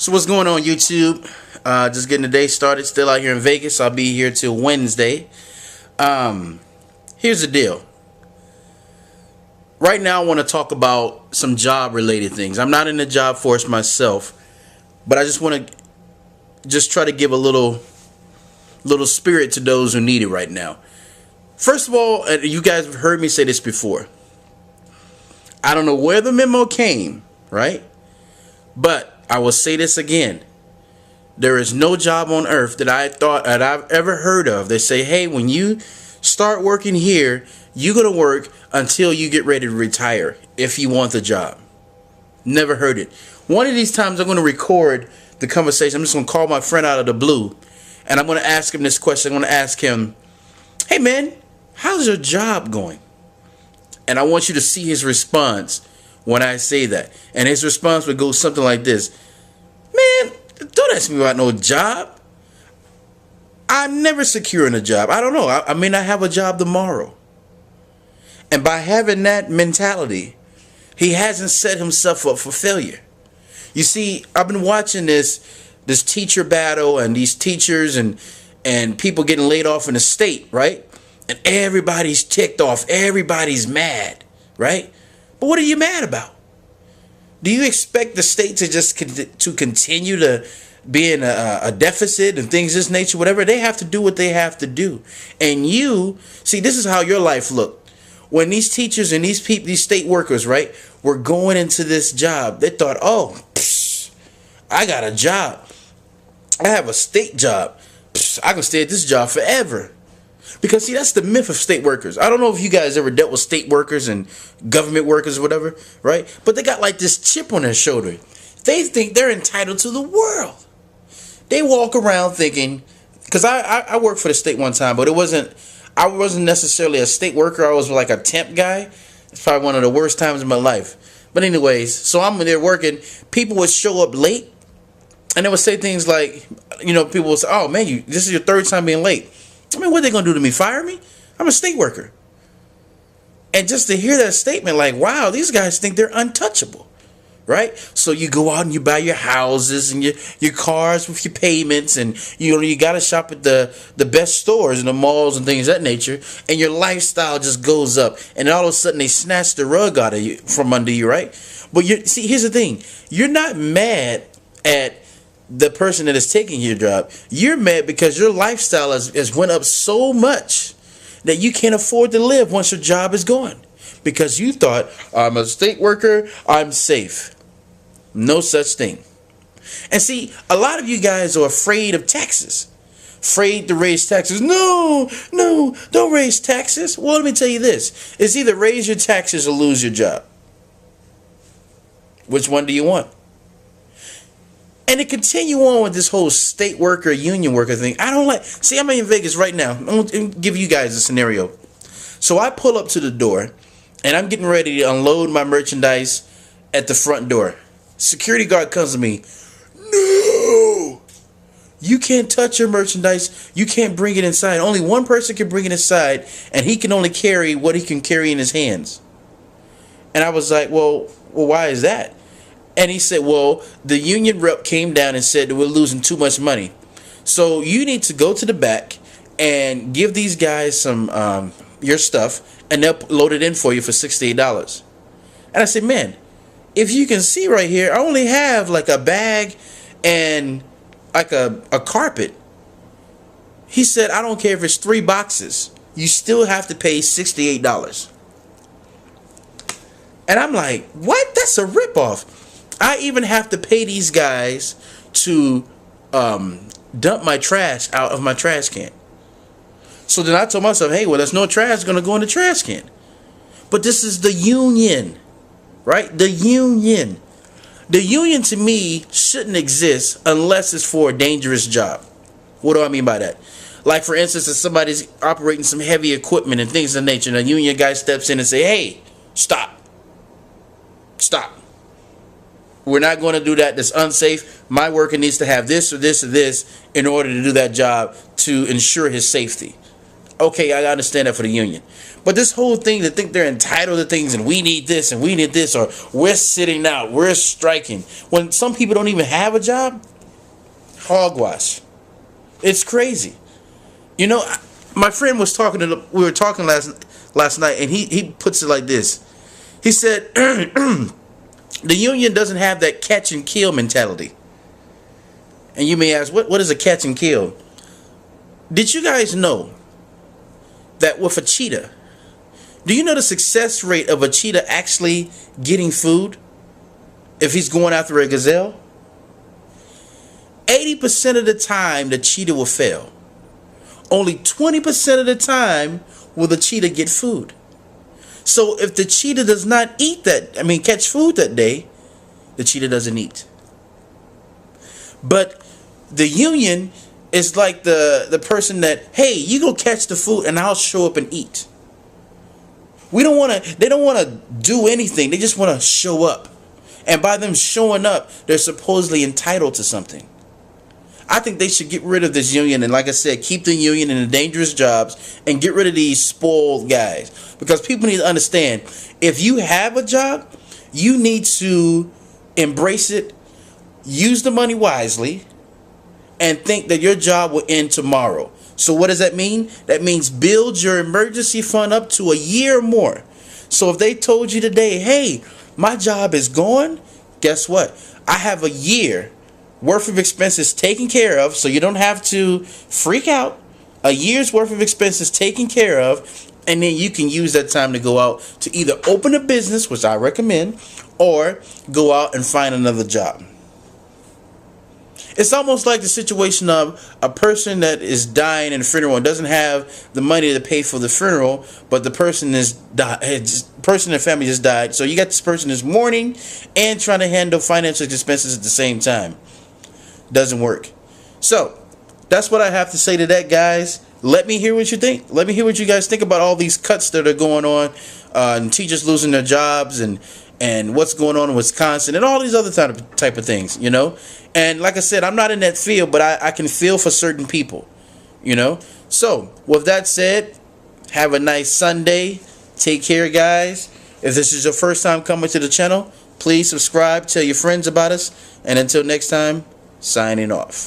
So what's going on, YouTube? Just getting the day started. Still out here in Vegas. I'll be here till Wednesday. Here's the deal. Right now I want to talk about some job related things. I'm not in the job force myself, but I just want to try to give a little spirit to those who need it right now. First of all, you guys have heard me say this before. I don't know where the memo came, right? But I will say this again. There is no job on earth that I've ever heard of. They say, hey, when you start working here, you're going to work until you get ready to retire if you want the job. Never heard it. One of these times I'm going to record the conversation. I'm just going to call my friend out of the blue, and I'm going to ask him this question. I'm going to ask him, hey, man, how's your job going? And I want you to see his response when I say that. And his response would go something like this. Man, don't ask me about no job. I'm never securing a job. I don't know. I may not have a job tomorrow. And by having that mentality, he hasn't set himself up for failure. You see, I've been watching this teacher battle and these teachers and people getting laid off in the state, right? And everybody's ticked off. Everybody's mad, right? But what are you mad about? Do you expect the state to just continue to be in a deficit and things of this nature? Whatever, they have to do what they have to do. And you, see, this is how your life looked. When these teachers and these state workers, right, were going into this job, they thought, oh, I got a job. I have a state job. I can stay at this job forever. Because, see, that's the myth of state workers. I don't know if you guys ever dealt with state workers and government workers or whatever, right? But they got like this chip on their shoulder. They think they're entitled to the world. They walk around thinking, because I worked for the state one time, but I wasn't necessarily a state worker. I was like a temp guy. It's probably one of the worst times in my life. But anyways, so I'm there working. People would show up late, and they would say things like, people would say, oh, man, this is your third time being late. I mean, what are they going to do to me? Fire me? I'm a state worker. And just to hear that statement, like, wow, these guys think they're untouchable, right? So you go out and you buy your houses and your cars with your payments, and you got to shop at the best stores and the malls and things of that nature, and your lifestyle just goes up, and all of a sudden they snatch the rug out of you from under you, right? But see, here's the thing: you're not mad at the person that is taking your job. You're mad because your lifestyle has went up so much that you can't afford to live once your job is gone. Because you thought, I'm a state worker, I'm safe. No such thing. And see, a lot of you guys are afraid of taxes. Afraid to raise taxes. No, don't raise taxes. Well, let me tell you this. It's either raise your taxes or lose your job. Which one do you want? And to continue on with this whole state worker, union worker thing, I don't like. See, I'm in Vegas right now. I'm going to give you guys a scenario. So I pull up to the door, and I'm getting ready to unload my merchandise at the front door. Security guard comes to me. No! You can't touch your merchandise. You can't bring it inside. Only one person can bring it inside, and he can only carry what he can carry in his hands. And I was like, well, why is that? And he said, well, the union rep came down and said that we're losing too much money. So you need to go to the back and give these guys some your stuff, and they'll load it in for you for $68. And I said, man, if you can see right here, I only have like a bag and like a carpet. He said, I don't care if it's 3 boxes. You still have to pay $68. And I'm like, what? That's a ripoff. I even have to pay these guys to dump my trash out of my trash can. So then I told myself, hey, well, there's no trash going to go in the trash can. But this is the union, right? The union. The union to me shouldn't exist unless it's for a dangerous job. What do I mean by that? Like, for instance, if somebody's operating some heavy equipment and things of that nature, and a union guy steps in and say, hey, stop. We're not going to do that. That's unsafe. My worker needs to have this or this or this in order to do that job to ensure his safety. Okay, I understand that for the union. But this whole thing to think they're entitled to things and we need this and we need this, or we're sitting out, we're striking, when some people don't even have a job, hogwash. It's crazy. You know, my friend was talking we were talking last night, and he puts it like this. He said, the union doesn't have that catch and kill mentality. And you may ask, what is a catch and kill? Did you guys know that with a cheetah, do you know the success rate of a cheetah actually getting food if he's going after a gazelle? 80% of the time the cheetah will fail. Only 20% of the time will the cheetah get food. So if the cheetah does not catch food that day, the cheetah doesn't eat. But the union is like the person that, hey, you go catch the food and I'll show up and eat. They don't want to do anything. They just want to show up. And by them showing up, they're supposedly entitled to something. I think they should get rid of this union, and like I said, keep the union in the dangerous jobs and get rid of these spoiled guys. Because people need to understand, if you have a job, you need to embrace it, use the money wisely, and think that your job will end tomorrow. So what does that mean? That means build your emergency fund up to a year or more. So if they told you today, hey, my job is gone, guess what? I have a year worth of expenses taken care of, so you don't have to freak out. A year's worth of expenses taken care of, and then you can use that time to go out to either open a business, which I recommend, or go out and find another job. It's almost like the situation of a person that is dying in a funeral and doesn't have the money to pay for the funeral, but the person in the family just died. So you got this person is mourning and trying to handle financial expenses at the same time. Doesn't work. So that's what I have to say to that, guys. Let me hear what you think. Let me hear what you guys think about all these cuts that are going on, and teachers losing their jobs, and what's going on in Wisconsin, and all these other type of things, you know. And like I said, I'm not in that field, but I can feel for certain people, you know. So with that said, have a nice Sunday. Take care, guys. If this is your first time coming to the channel, please subscribe, tell your friends about us, and until next time, signing off.